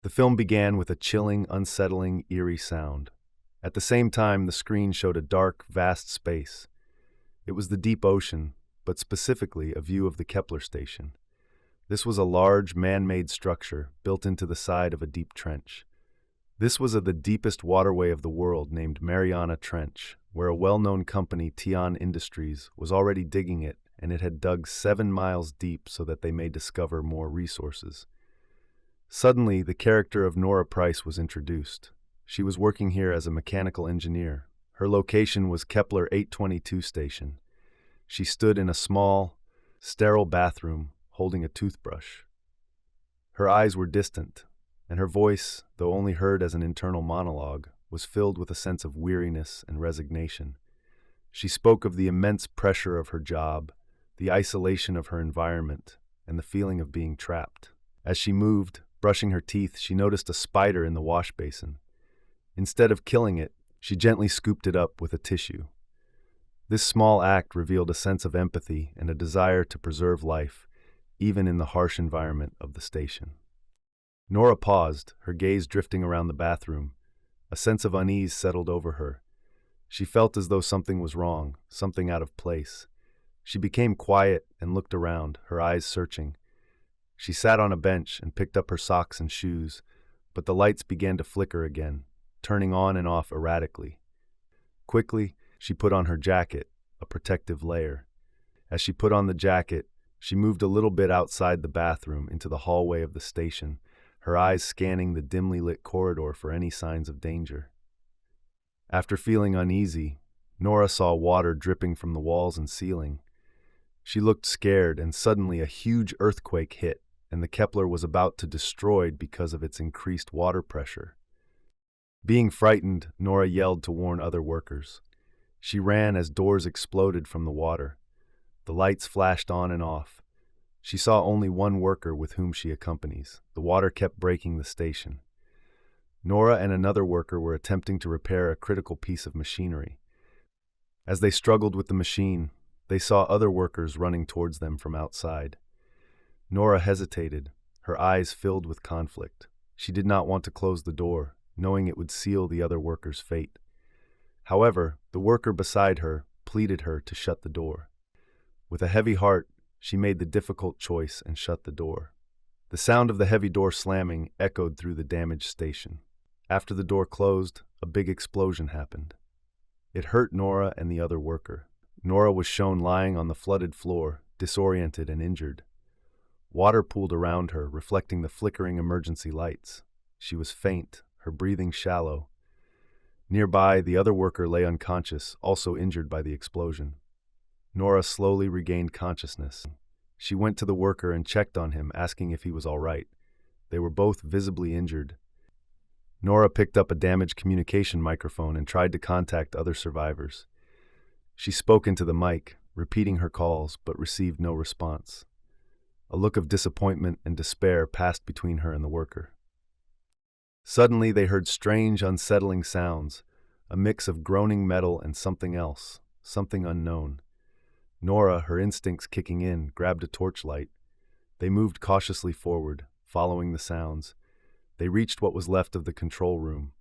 The film began with a chilling, unsettling, eerie sound. At the same time, the screen showed a dark, vast space. It was the deep ocean, but specifically a view of the Kepler station. This was a large, man-made structure built into the side of a deep trench. This was the deepest waterway of the world, named Mariana Trench, where a well-known company, Tian Industries, was already digging it, and it had dug 7 miles deep so that they may discover more resources. Suddenly, the character of Nora Price was introduced. She was working here as a mechanical engineer. Her location was Kepler 822 station. She stood in a small, sterile bathroom, holding a toothbrush. Her eyes were distant, and her voice, though only heard as an internal monologue, was filled with a sense of weariness and resignation. She spoke of the immense pressure of her job, the isolation of her environment, and the feeling of being trapped. As she moved, brushing her teeth, she noticed a spider in the wash basin. Instead of killing it, she gently scooped it up with a tissue. This small act revealed a sense of empathy and a desire to preserve life, even in the harsh environment of the station. Nora paused, her gaze drifting around the bathroom. A sense of unease settled over her. She felt as though something was wrong, something out of place. She became quiet and looked around, her eyes searching. She sat on a bench and picked up her socks and shoes, but the lights began to flicker again, turning on and off erratically. Quickly, she put on her jacket, a protective layer. As she put on the jacket, she moved a little bit outside the bathroom into the hallway of the station, her eyes scanning the dimly lit corridor for any signs of danger. After feeling uneasy, Nora saw water dripping from the walls and ceiling. She looked scared, and suddenly a huge earthquake hit, and the Kepler was about to destroyed because of its increased water pressure. Being frightened, Nora yelled to warn other workers. She ran as doors exploded from the water. The lights flashed on and off. She saw only one worker with whom she accompanies. The water kept breaking the station. Nora and another worker were attempting to repair a critical piece of machinery. As they struggled with the machine, they saw other workers running towards them from outside. Nora hesitated, her eyes filled with conflict. She did not want to close the door, knowing it would seal the other worker's fate. However, the worker beside her pleaded her to shut the door. With a heavy heart, she made the difficult choice and shut the door. The sound of the heavy door slamming echoed through the damaged station. After the door closed, a big explosion happened. It hurt Nora and the other worker. Nora was shown lying on the flooded floor, disoriented and injured. Water pooled around her, reflecting the flickering emergency lights. She was faint, her breathing shallow. Nearby, the other worker lay unconscious, also injured by the explosion. Nora slowly regained consciousness. She went to the worker and checked on him, asking if he was all right. They were both visibly injured. Nora picked up a damaged communication microphone and tried to contact other survivors. She spoke into the mic, repeating her calls, but received no response. A look of disappointment and despair passed between her and the worker. Suddenly, they heard strange, unsettling sounds, a mix of groaning metal and something else, something unknown. Nora, her instincts kicking in, grabbed a torchlight. They moved cautiously forward, following the sounds. They reached what was left of the control room.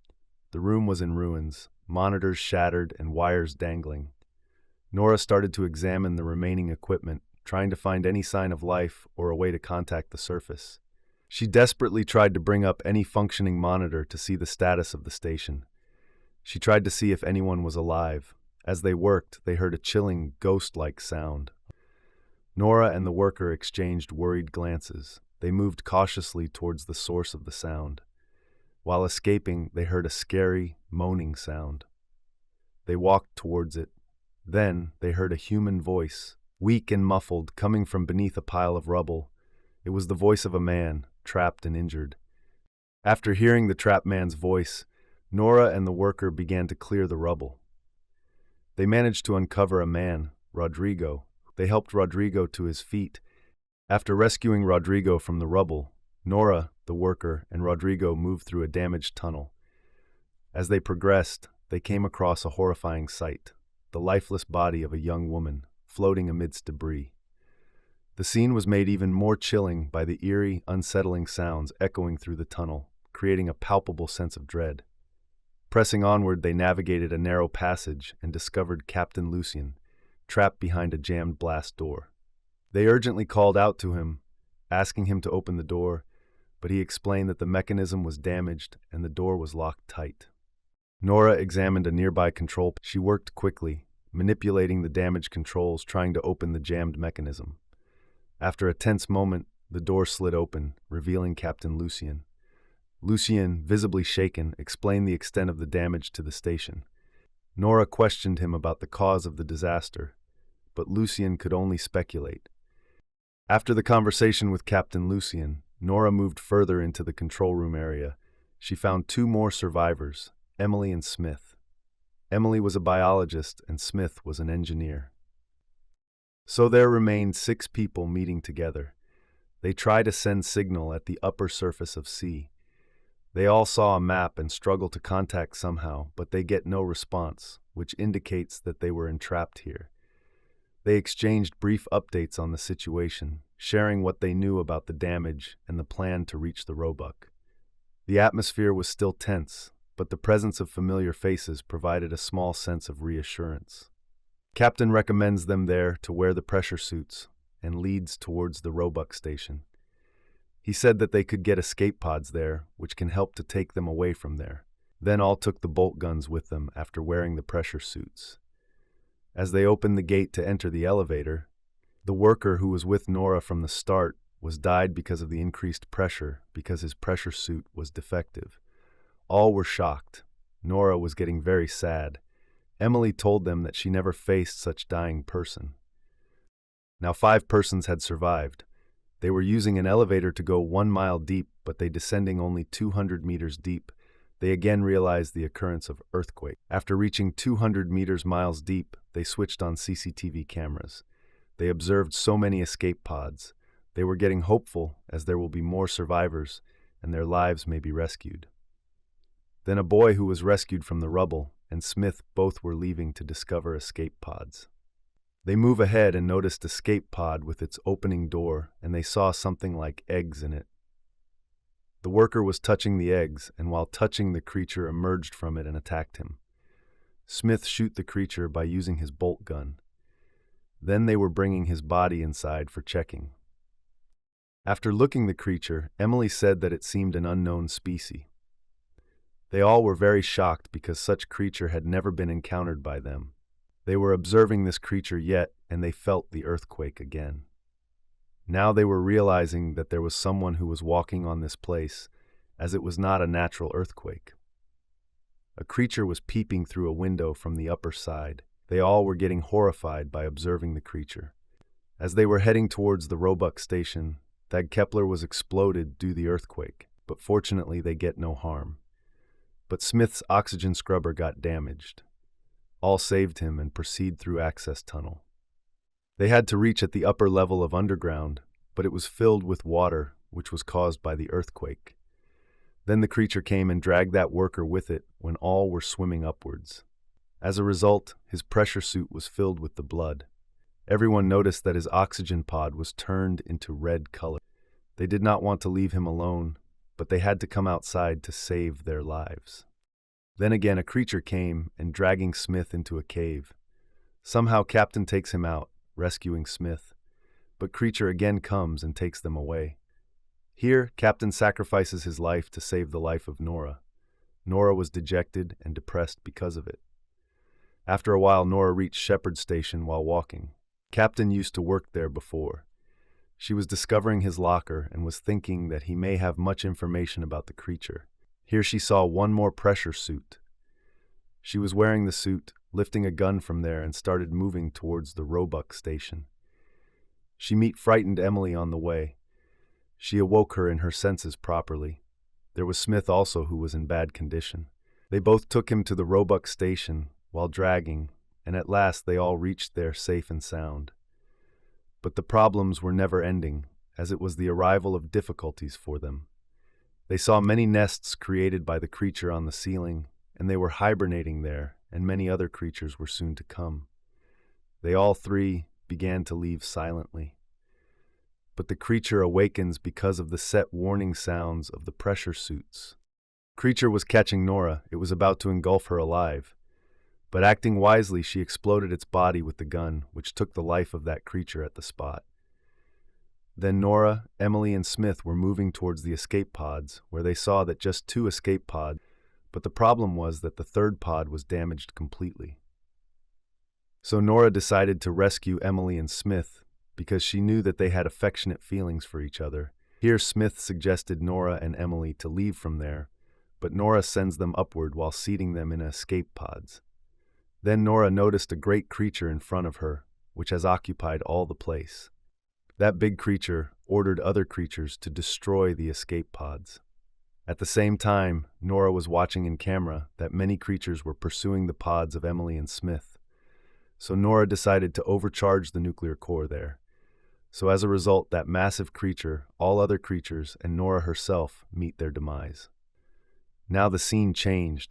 The room was in ruins, monitors shattered and wires dangling. Nora started to examine the remaining equipment, trying to find any sign of life or a way to contact the surface. She desperately tried to bring up any functioning monitor to see the status of the station. She tried to see if anyone was alive. As they worked, they heard a chilling, ghost-like sound. Nora and the worker exchanged worried glances. They moved cautiously towards the source of the sound. While escaping, they heard a scary, moaning sound. They walked towards it. Then, they heard a human voice, weak and muffled, coming from beneath a pile of rubble. It was the voice of a man, trapped and injured. After hearing the trapped man's voice, Nora and the worker began to clear the rubble. They managed to uncover a man, Rodrigo. They helped Rodrigo to his feet. After rescuing Rodrigo from the rubble, Nora, the worker, and Rodrigo moved through a damaged tunnel. As they progressed, they came across a horrifying sight, the lifeless body of a young woman, floating amidst debris. The scene was made even more chilling by the eerie, unsettling sounds echoing through the tunnel, creating a palpable sense of dread. Pressing onward, they navigated a narrow passage and discovered Captain Lucien, trapped behind a jammed blast door. They urgently called out to him, asking him to open the door, but he explained that the mechanism was damaged and the door was locked tight. Nora examined a nearby control. She worked quickly, manipulating the damaged controls, trying to open the jammed mechanism. After a tense moment, the door slid open, revealing Captain Lucien. Lucien, visibly shaken, explained the extent of the damage to the station. Nora questioned him about the cause of the disaster, but Lucien could only speculate. After the conversation with Captain Lucien, Nora moved further into the control room area. She found two more survivors, Emily and Smith. Emily was a biologist and Smith was an engineer. So there remained 6 people meeting together. They tried to send signal at the upper surface of sea. They all saw a map and struggle to contact somehow, but they get no response, which indicates that they were entrapped here. They exchanged brief updates on the situation, sharing what they knew about the damage and the plan to reach the Roebuck. The atmosphere was still tense, but the presence of familiar faces provided a small sense of reassurance. Captain recommends them there to wear the pressure suits and leads towards the Roebuck station. He said that they could get escape pods there, which can help to take them away from there. Then all took the bolt guns with them after wearing the pressure suits. As they opened the gate to enter the elevator, the worker who was with Nora from the start died because of the increased pressure because his pressure suit was defective. All were shocked. Nora was getting very sad. Emily told them that she never faced such dying person. Now 5 persons had survived. They were using an elevator to go 1 mile deep, but they descending only 200 meters deep. They again realized the occurrence of earthquake. After reaching 200 miles deep, they switched on CCTV cameras. They observed so many escape pods. They were getting hopeful as there will be more survivors and their lives may be rescued. Then a boy who was rescued from the rubble and Smith both were leaving to discover escape pods. They move ahead and noticed escape pod with its opening door, and they saw something like eggs in it. The worker was touching the eggs, and while touching, the creature emerged from it and attacked him. Smith shot the creature by using his bolt gun. Then they were bringing his body inside for checking. After looking the creature, Emily said that it seemed an unknown species. They all were very shocked because such creature had never been encountered by them. They were observing this creature yet, and they felt the earthquake again. Now they were realizing that there was someone who was walking on this place, as it was not a natural earthquake. A creature was peeping through a window from the upper side. They all were getting horrified by observing the creature. As they were heading towards the Roebuck station, Thad Kepler was exploded due to the earthquake, but fortunately they get no harm. But Smith's oxygen scrubber got damaged. All saved him and proceed through access tunnel. They had to reach at the upper level of underground, but it was filled with water, which was caused by the earthquake. Then the creature came and dragged that worker with it when all were swimming upwards. As a result, his pressure suit was filled with the blood. Everyone noticed that his oxygen pod was turned into red color. They did not want to leave him alone, but they had to come outside to save their lives. Then again a creature came and dragging Smith into a cave. Somehow Captain takes him out, rescuing Smith, but creature again comes and takes them away. Here, Captain sacrifices his life to save the life of Nora. Nora was dejected and depressed because of it. After a while, Nora reached Shepherd Station while walking. Captain used to work there before. She was discovering his locker and was thinking that he may have much information about the creature. Here she saw one more pressure suit. She was wearing the suit, lifting a gun from there and started moving towards the Roebuck station. She met frightened Emily on the way. She awoke her in her senses properly. There was Smith also who was in bad condition. They both took him to the Roebuck station while dragging, and at last they all reached there safe and sound. But the problems were never ending, as it was the arrival of difficulties for them. They saw many nests created by the creature on the ceiling, and they were hibernating there, and many other creatures were soon to come. They all 3 began to leave silently. But the creature awakens because of the set warning sounds of the pressure suits. Creature was catching Nora. It was about to engulf her alive. But acting wisely, she exploded its body with the gun, which took the life of that creature at the spot. Then Nora, Emily, and Smith were moving towards the escape pods, where they saw that just 2 escape pods, but the problem was that the 3rd pod was damaged completely. So Nora decided to rescue Emily and Smith because she knew that they had affectionate feelings for each other. Here Smith suggested Nora and Emily to leave from there, but Nora sends them upward while seating them in escape pods. Then Nora noticed a great creature in front of her, which has occupied all the place. That big creature ordered other creatures to destroy the escape pods. At the same time, Nora was watching in camera that many creatures were pursuing the pods of Emily and Smith. So Nora decided to overcharge the nuclear core there. So as a result, that massive creature, all other creatures, and Nora herself meet their demise. Now the scene changed.